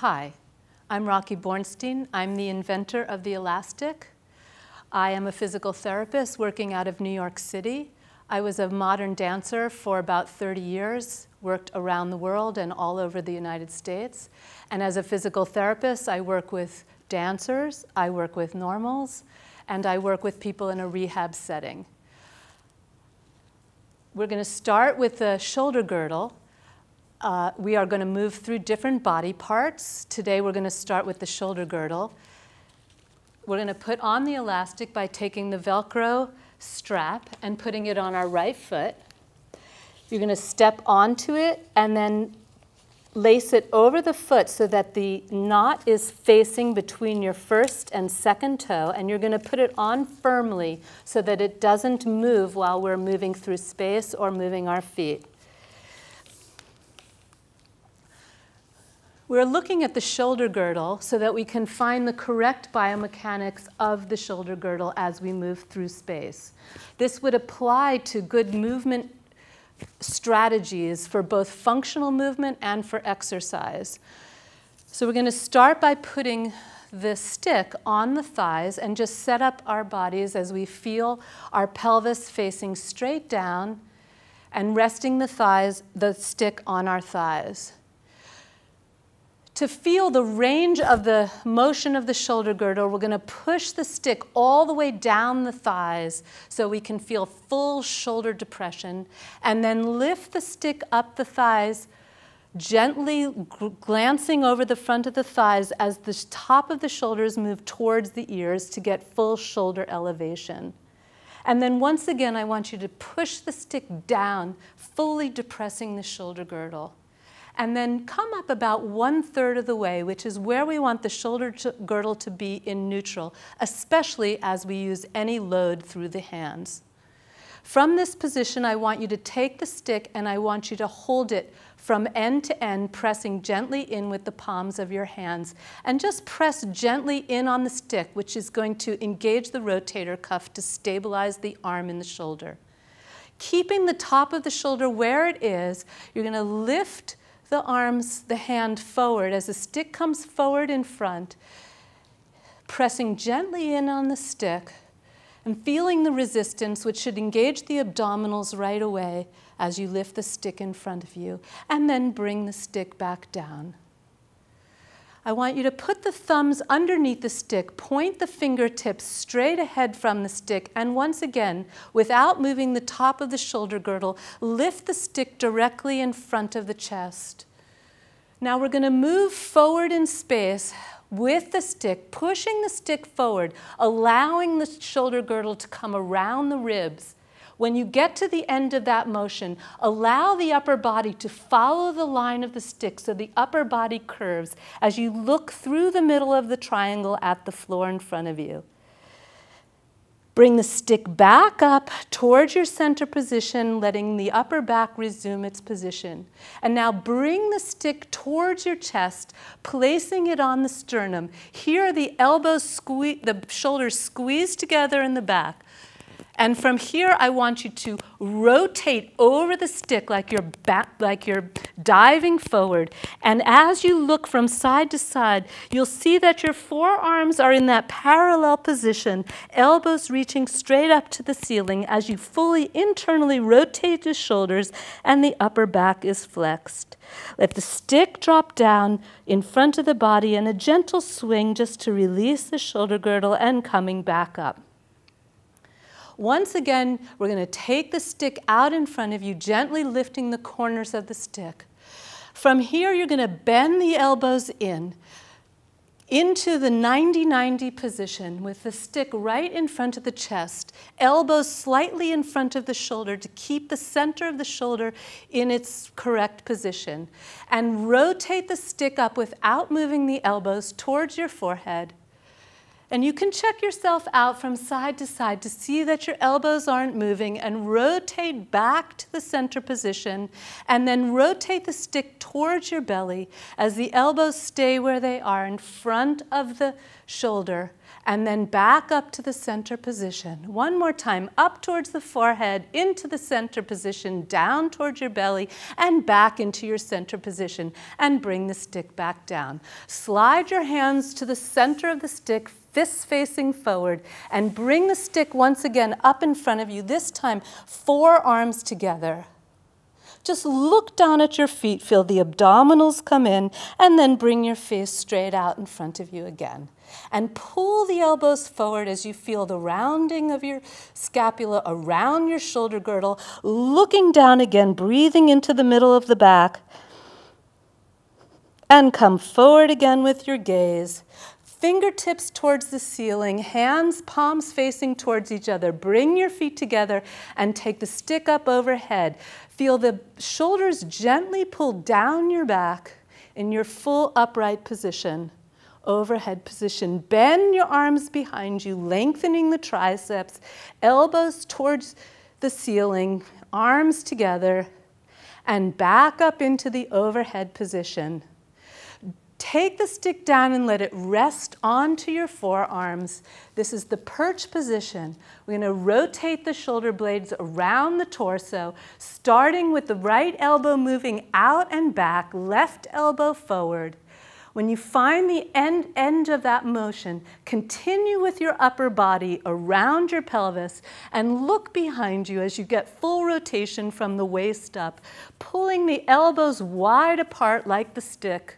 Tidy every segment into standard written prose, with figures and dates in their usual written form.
Hi, I'm Rocky Bornstein. I'm the inventor of the Elastik. I am a physical therapist working out of New York City. I was a modern dancer for about 30 years, worked around the world and all over the United States. And as a physical therapist, I work with dancers, I work with normals, and I work with people in a rehab setting. We're going to start with the shoulder girdle. We are going to move through different body parts. Today we're going to start with the shoulder girdle. We're going to put on the elastic by taking the Velcro strap and putting it on our right foot. You're going to step onto it and then lace it over the foot so that the knot is facing between your first and second toe, and you're going to put it on firmly so that it doesn't move while we're moving through space or moving our feet. We're looking at the shoulder girdle so that we can find the correct biomechanics of the shoulder girdle as we move through space. This would apply to good movement strategies for both functional movement and for exercise. So we're going to start by putting the stick on the thighs and just set up our bodies as we feel our pelvis facing straight down and resting the stick on our thighs. To feel the range of the motion of the shoulder girdle, we're going to push the stick all the way down the thighs so we can feel full shoulder depression, and then lift the stick up the thighs, gently glancing over the front of the thighs as the top of the shoulders move towards the ears to get full shoulder elevation. And then once again, I want you to push the stick down, fully depressing the shoulder girdle. And then come up about 1/3 of the way, which is where we want the shoulder girdle to be in neutral, especially as we use any load through the hands. From this position, I want you to take the stick and I want you to hold it from end to end, pressing gently in with the palms of your hands. And just press gently in on the stick, which is going to engage the rotator cuff to stabilize the arm and the shoulder. Keeping the top of the shoulder where it is, you're going to lift the arms, the hand forward as the stick comes forward in front, pressing gently in on the stick and feeling the resistance, which should engage the abdominals right away as you lift the stick in front of you, and then bring the stick back down. I want you to put the thumbs underneath the stick, point the fingertips straight ahead from the stick, and once again, without moving the top of the shoulder girdle, lift the stick directly in front of the chest. Now we're going to move forward in space with the stick, pushing the stick forward, allowing the shoulder girdle to come around the ribs. When you get to the end of that motion, allow the upper body to follow the line of the stick so the upper body curves as you look through the middle of the triangle at the floor in front of you. Bring the stick back up towards your center position, letting the upper back resume its position. And now bring the stick towards your chest, placing it on the sternum. Here the elbows the shoulders squeeze together in the back. And from here, I want you to rotate over the stick like you're diving forward. And as you look from side to side, you'll see that your forearms are in that parallel position, elbows reaching straight up to the ceiling as you fully internally rotate the shoulders and the upper back is flexed. Let the stick drop down in front of the body in a gentle swing just to release the shoulder girdle and coming back up. Once again, we're going to take the stick out in front of you, gently lifting the corners of the stick. From here, you're going to bend the elbows into the 90-90 position with the stick right in front of the chest, elbows slightly in front of the shoulder to keep the center of the shoulder in its correct position. And rotate the stick up without moving the elbows towards your forehead. And you can check yourself out from side to side to see that your elbows aren't moving, and rotate back to the center position, and then rotate the stick towards your belly as the elbows stay where they are in front of the shoulder, and then back up to the center position. One more time, up towards the forehead, into the center position, down towards your belly, and back into your center position, and bring the stick back down. Slide your hands to the center of the stick, fists facing forward, and bring the stick once again up in front of you, this time forearms together. Just look down at your feet, feel the abdominals come in, and then bring your face straight out in front of you again. And pull the elbows forward as you feel the rounding of your scapula around your shoulder girdle, looking down again, breathing into the middle of the back. And come forward again with your gaze. Fingertips towards the ceiling, hands, palms facing towards each other. Bring your feet together and take the stick up overhead. Feel the shoulders gently pull down your back in your full upright position, overhead position. Bend your arms behind you, lengthening the triceps, elbows towards the ceiling, arms together, and back up into the overhead position. Take the stick down and let it rest onto your forearms. This is the perch position. We're going to rotate the shoulder blades around the torso, starting with the right elbow moving out and back, left elbow forward. When you find the end of that motion, continue with your upper body around your pelvis and look behind you as you get full rotation from the waist up, pulling the elbows wide apart like the stick.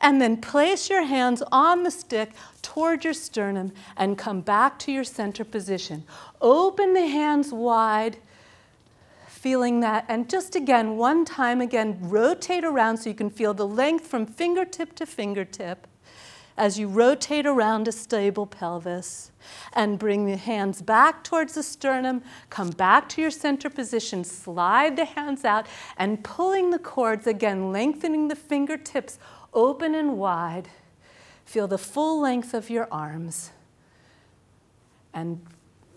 And then place your hands on the stick toward your sternum and come back to your center position. Open the hands wide, feeling that. And just again, one time again, rotate around so you can feel the length from fingertip to fingertip as you rotate around a stable pelvis. And bring the hands back towards the sternum, come back to your center position, slide the hands out, and pulling the cords again, lengthening the fingertips open and wide. Feel the full length of your arms. And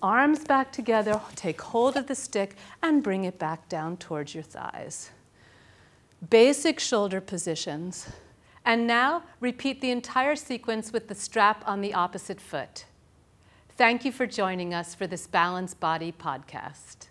arms back together, take hold of the stick and bring it back down towards your thighs. Basic shoulder positions. And now repeat the entire sequence with the strap on the opposite foot. Thank you for joining us for this Balanced Body podcast.